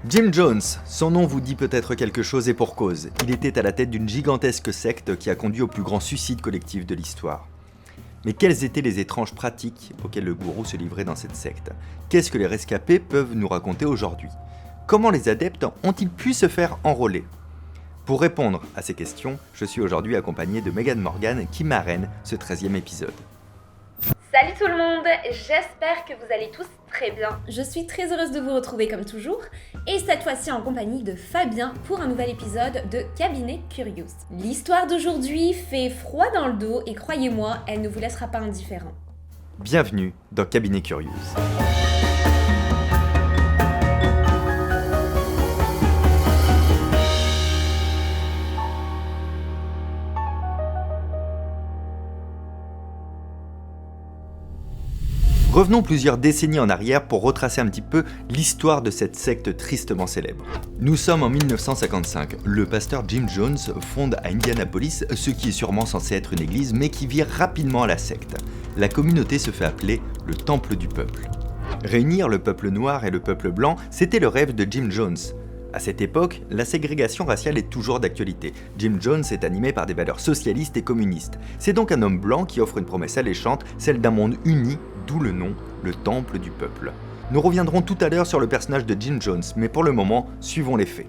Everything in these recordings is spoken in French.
Jim Jones, son nom vous dit peut-être quelque chose et pour cause. Il était à la tête d'une gigantesque secte qui a conduit au plus grand suicide collectif de l'histoire. Mais quelles étaient les étranges pratiques auxquelles le gourou se livrait dans cette secte? Qu'est-ce que les rescapés peuvent nous raconter aujourd'hui? Comment les adeptes ont-ils pu se faire enrôler? Pour répondre à ces questions, je suis aujourd'hui accompagné de Megan Morgan qui marraine ce 13e épisode. Salut tout le monde, j'espère que vous allez tous très bien. Je suis très heureuse de vous retrouver comme toujours, et cette fois-ci en compagnie de Fabien pour un nouvel épisode de Cabinet Curious. L'histoire d'aujourd'hui fait froid dans le dos et croyez-moi, elle ne vous laissera pas indifférent. Bienvenue dans Cabinet Curious. Revenons plusieurs décennies en arrière pour retracer un petit peu l'histoire de cette secte tristement célèbre. Nous sommes en 1955. Le pasteur Jim Jones fonde à Indianapolis ce qui est sûrement censé être une église, mais qui vire rapidement à la secte. La communauté se fait appeler le Temple du Peuple. Réunir le peuple noir et le peuple blanc, c'était le rêve de Jim Jones. À cette époque, la ségrégation raciale est toujours d'actualité. Jim Jones est animé par des valeurs socialistes et communistes. C'est donc un homme blanc qui offre une promesse alléchante, celle d'un monde uni, d'où le nom, le Temple du Peuple. Nous reviendrons tout à l'heure sur le personnage de Jim Jones, mais pour le moment, suivons les faits.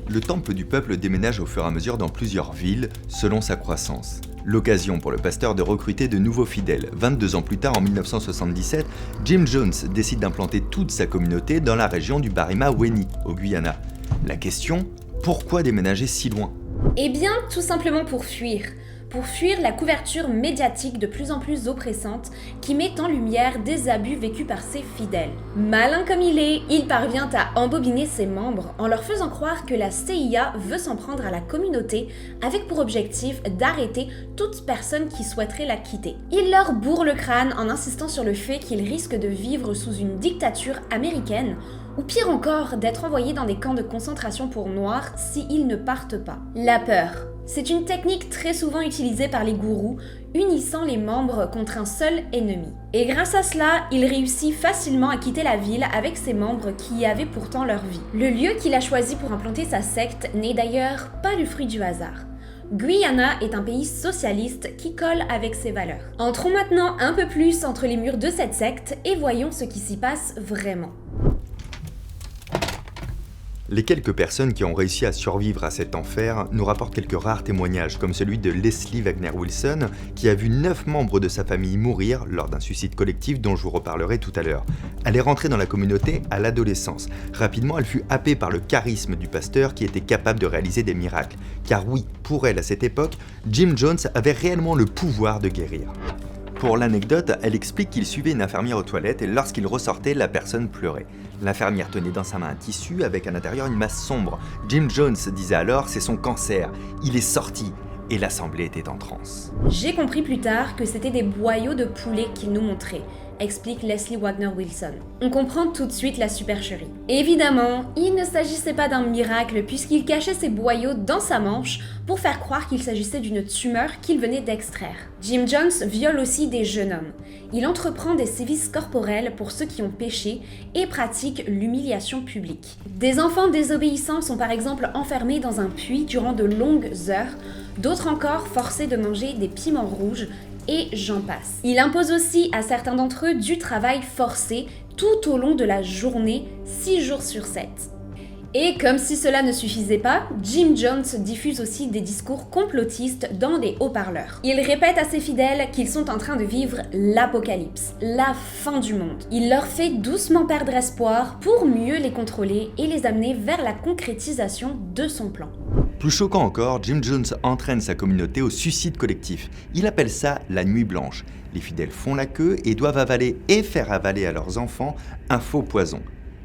Le Temple du Peuple déménage au fur et à mesure dans plusieurs villes, selon sa croissance. L'occasion pour le pasteur de recruter de nouveaux fidèles. 22 ans plus tard, en 1977, Jim Jones décide d'implanter toute sa communauté dans la région du Barima-Weni, au Guyana. La question, pourquoi déménager si loin? Eh bien, tout simplement pour fuir. Pour fuir la couverture médiatique de plus en plus oppressante qui met en lumière des abus vécus par ses fidèles. Malin comme il parvient à embobiner ses membres en leur faisant croire que la CIA veut s'en prendre à la communauté avec pour objectif d'arrêter toute personne qui souhaiterait la quitter. Il leur bourre le crâne en insistant sur le fait qu'ils risquent de vivre sous une dictature américaine ou pire encore, d'être envoyés dans des camps de concentration pour noirs s'ils ne partent pas. La peur. C'est une technique très souvent utilisée par les gourous, unissant les membres contre un seul ennemi. Et grâce à cela, il réussit facilement à quitter la ville avec ses membres qui y avaient pourtant leur vie. Le lieu qu'il a choisi pour implanter sa secte n'est d'ailleurs pas le fruit du hasard. Guyana est un pays socialiste qui colle avec ses valeurs. Entrons maintenant un peu plus entre les murs de cette secte et voyons ce qui s'y passe vraiment. Les quelques personnes qui ont réussi à survivre à cet enfer nous rapportent quelques rares témoignages, comme celui de Leslie Wagner Wilson, qui a vu 9 membres de sa famille mourir lors d'un suicide collectif dont je vous reparlerai tout à l'heure. Elle est rentrée dans la communauté à l'adolescence. Rapidement, elle fut happée par le charisme du pasteur qui était capable de réaliser des miracles. Car oui, pour elle à cette époque, Jim Jones avait réellement le pouvoir de guérir. Pour l'anecdote, elle explique qu'il suivait une infirmière aux toilettes et lorsqu'il ressortait, la personne pleurait. L'infirmière tenait dans sa main un tissu avec à l'intérieur une masse sombre. Jim Jones disait alors « c'est son cancer, il est sorti » et l'assemblée était en transe. J'ai compris plus tard que c'était des boyaux de poulet qu'il nous montrait, explique Leslie Wagner Wilson. On comprend tout de suite la supercherie. Évidemment, il ne s'agissait pas d'un miracle puisqu'il cachait ses boyaux dans sa manche pour faire croire qu'il s'agissait d'une tumeur qu'il venait d'extraire. Jim Jones viole aussi des jeunes hommes. Il entreprend des sévices corporels pour ceux qui ont péché et pratique l'humiliation publique. Des enfants désobéissants sont par exemple enfermés dans un puits durant de longues heures, d'autres encore forcés de manger des piments rouges, et j'en passe. Il impose aussi à certains d'entre eux du travail forcé tout au long de la journée, 6 jours sur 7. Et comme si cela ne suffisait pas, Jim Jones diffuse aussi des discours complotistes dans des haut-parleurs. Il répète à ses fidèles qu'ils sont en train de vivre l'apocalypse, la fin du monde. Il leur fait doucement perdre espoir pour mieux les contrôler et les amener vers la concrétisation de son plan. Plus choquant encore, Jim Jones entraîne sa communauté au suicide collectif. Il appelle ça la nuit blanche. Les fidèles font la queue et doivent avaler et faire avaler à leurs enfants un faux poison.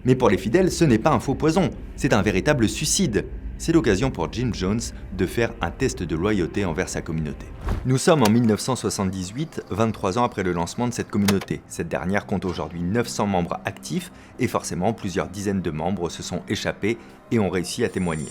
Mais pour les fidèles, ce n'est pas un faux poison, c'est un véritable suicide. C'est l'occasion pour Jim Jones de faire un test de loyauté envers sa communauté. Nous sommes en 1978, 23 ans après le lancement de cette communauté. Cette dernière compte aujourd'hui 900 membres actifs et forcément plusieurs dizaines de membres se sont échappés et ont réussi à témoigner.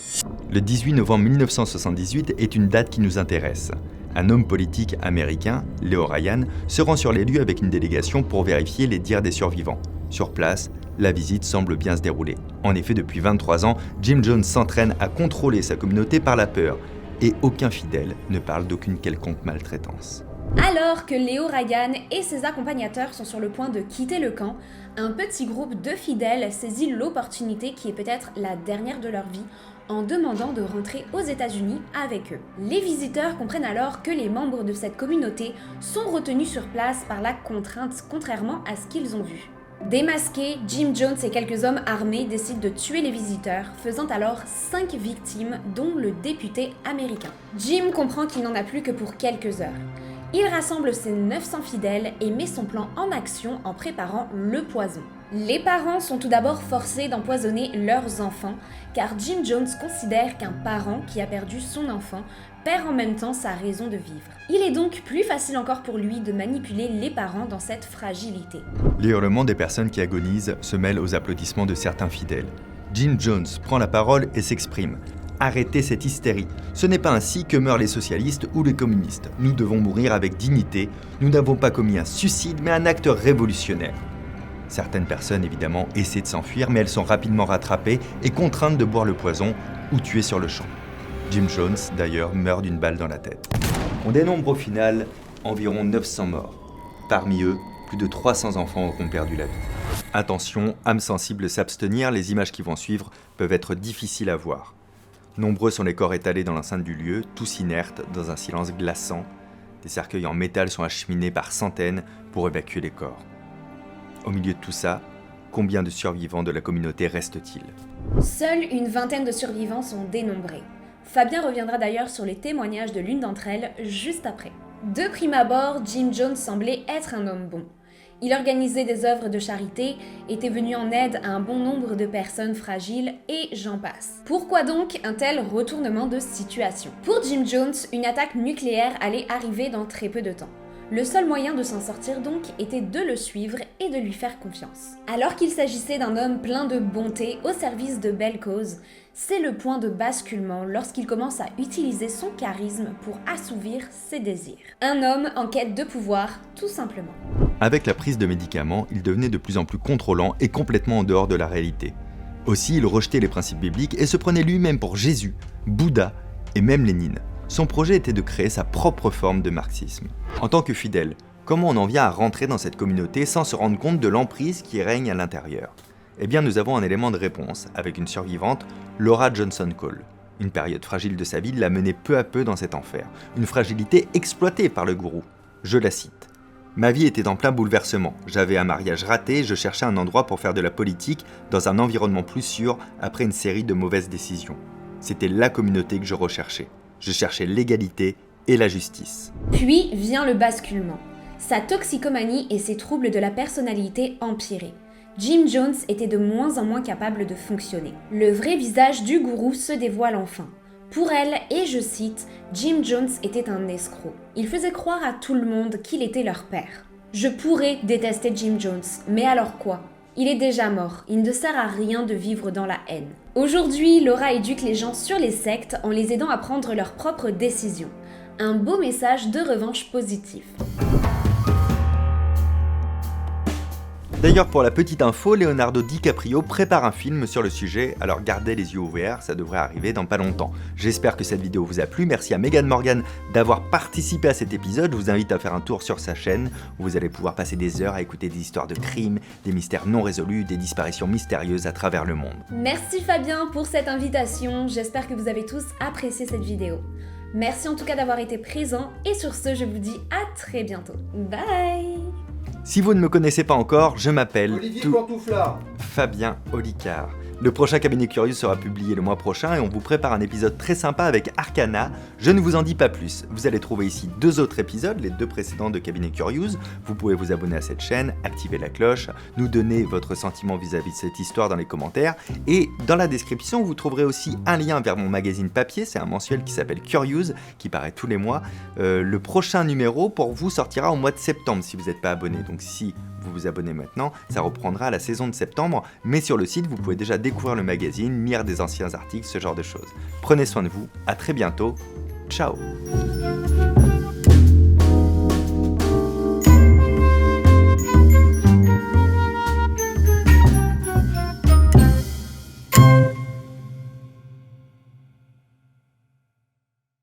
Le 18 novembre 1978 est une date qui nous intéresse. Un homme politique américain, Leo Ryan, se rend sur les lieux avec une délégation pour vérifier les dires des survivants. Sur place, La visite semble bien se dérouler. En effet, depuis 23 ans, Jim Jones s'entraîne à contrôler sa communauté par la peur, et aucun fidèle ne parle d'aucune quelconque maltraitance. Alors que Leo Ryan et ses accompagnateurs sont sur le point de quitter le camp, un petit groupe de fidèles saisit l'opportunité qui est peut-être la dernière de leur vie en demandant de rentrer aux États-Unis avec eux. Les visiteurs comprennent alors que les membres de cette communauté sont retenus sur place par la contrainte, contrairement à ce qu'ils ont vu. Démasqués, Jim Jones et quelques hommes armés décident de tuer les visiteurs, faisant alors 5 victimes, dont le député américain. Jim comprend qu'il n'en a plus que pour quelques heures. Il rassemble ses 900 fidèles et met son plan en action en préparant le poison. Les parents sont tout d'abord forcés d'empoisonner leurs enfants, car Jim Jones considère qu'un parent qui a perdu son enfant perd en même temps sa raison de vivre. Il est donc plus facile encore pour lui de manipuler les parents dans cette fragilité. Les hurlements des personnes qui agonisent se mêlent aux applaudissements de certains fidèles. Jim Jones prend la parole et s'exprime. Arrêtez cette hystérie. Ce n'est pas ainsi que meurent les socialistes ou les communistes. Nous devons mourir avec dignité. Nous n'avons pas commis un suicide, mais un acte révolutionnaire. Certaines personnes, évidemment, essaient de s'enfuir, mais elles sont rapidement rattrapées et contraintes de boire le poison ou tuées sur le champ. Jim Jones, d'ailleurs, meurt d'une balle dans la tête. On dénombre au final environ 900 morts. Parmi eux, plus de 300 enfants auront perdu la vie. Attention, âme sensible s'abstenir, les images qui vont suivre peuvent être difficiles à voir. Nombreux sont les corps étalés dans l'enceinte du lieu, tous inertes, dans un silence glaçant. Des cercueils en métal sont acheminés par centaines pour évacuer les corps. Au milieu de tout ça, combien de survivants de la communauté restent-ils ? Seule une vingtaine de survivants sont dénombrés. Fabien reviendra d'ailleurs sur les témoignages de l'une d'entre elles juste après. De prime abord, Jim Jones semblait être un homme bon. Il organisait des œuvres de charité, était venu en aide à un bon nombre de personnes fragiles et j'en passe. Pourquoi donc un tel retournement de situation ? Pour Jim Jones, une attaque nucléaire allait arriver dans très peu de temps. Le seul moyen de s'en sortir donc était de le suivre et de lui faire confiance. Alors qu'il s'agissait d'un homme plein de bonté au service de belles causes, c'est le point de basculement lorsqu'il commence à utiliser son charisme pour assouvir ses désirs. Un homme en quête de pouvoir, tout simplement. Avec la prise de médicaments, il devenait de plus en plus contrôlant et complètement en dehors de la réalité. Aussi, il rejetait les principes bibliques et se prenait lui-même pour Jésus, Bouddha et même Lénine. Son projet était de créer sa propre forme de marxisme. En tant que fidèle, comment on en vient à rentrer dans cette communauté sans se rendre compte de l'emprise qui règne à l'intérieur ? Eh bien, nous avons un élément de réponse avec une survivante, Laura Johnson Cole. Une période fragile de sa vie l'a menée peu à peu dans cet enfer. Une fragilité exploitée par le gourou. Je la cite. « Ma vie était en plein bouleversement. J'avais un mariage raté, je cherchais un endroit pour faire de la politique dans un environnement plus sûr après une série de mauvaises décisions. C'était la communauté que je recherchais. Je cherchais l'égalité et la justice. » Puis vient le basculement. Sa toxicomanie et ses troubles de la personnalité empiraient. Jim Jones était de moins en moins capable de fonctionner. Le vrai visage du gourou se dévoile enfin. Pour elle, et je cite, Jim Jones était un escroc. Il faisait croire à tout le monde qu'il était leur père. Je pourrais détester Jim Jones, mais alors quoi ? Il est déjà mort, il ne sert à rien de vivre dans la haine. Aujourd'hui, Laura éduque les gens sur les sectes en les aidant à prendre leurs propres décisions. Un beau message de revanche positif. D'ailleurs, pour la petite info, Leonardo DiCaprio prépare un film sur le sujet, alors gardez les yeux ouverts, ça devrait arriver dans pas longtemps. J'espère que cette vidéo vous a plu, merci à Megan Morgan d'avoir participé à cet épisode, je vous invite à faire un tour sur sa chaîne, où vous allez pouvoir passer des heures à écouter des histoires de crimes, des mystères non résolus, des disparitions mystérieuses à travers le monde. Merci Fabien pour cette invitation, j'espère que vous avez tous apprécié cette vidéo. Merci en tout cas d'avoir été présent, et sur ce, je vous dis à très bientôt. Bye! Si vous ne me connaissez pas encore, je m'appelle Pantouflard. Fabien Olicard. Le prochain Cabinet Curieux sera publié le mois prochain et on vous prépare un épisode très sympa avec Arcana. Je ne vous en dis pas plus. Vous allez trouver ici 2 autres épisodes, les 2 précédents de Cabinet Curieux. Vous pouvez vous abonner à cette chaîne, activer la cloche, nous donner votre sentiment vis-à-vis de cette histoire dans les commentaires. Et dans la description, vous trouverez aussi un lien vers mon magazine papier. C'est un mensuel qui s'appelle Curious, qui paraît tous les mois. Le prochain numéro pour vous sortira au mois de septembre si vous n'êtes pas abonné. Donc si vous vous abonnez maintenant, ça reprendra à la saison de septembre, mais sur le site, vous pouvez déjà découvrir le magazine, lire des anciens articles, ce genre de choses. Prenez soin de vous, à très bientôt, ciao.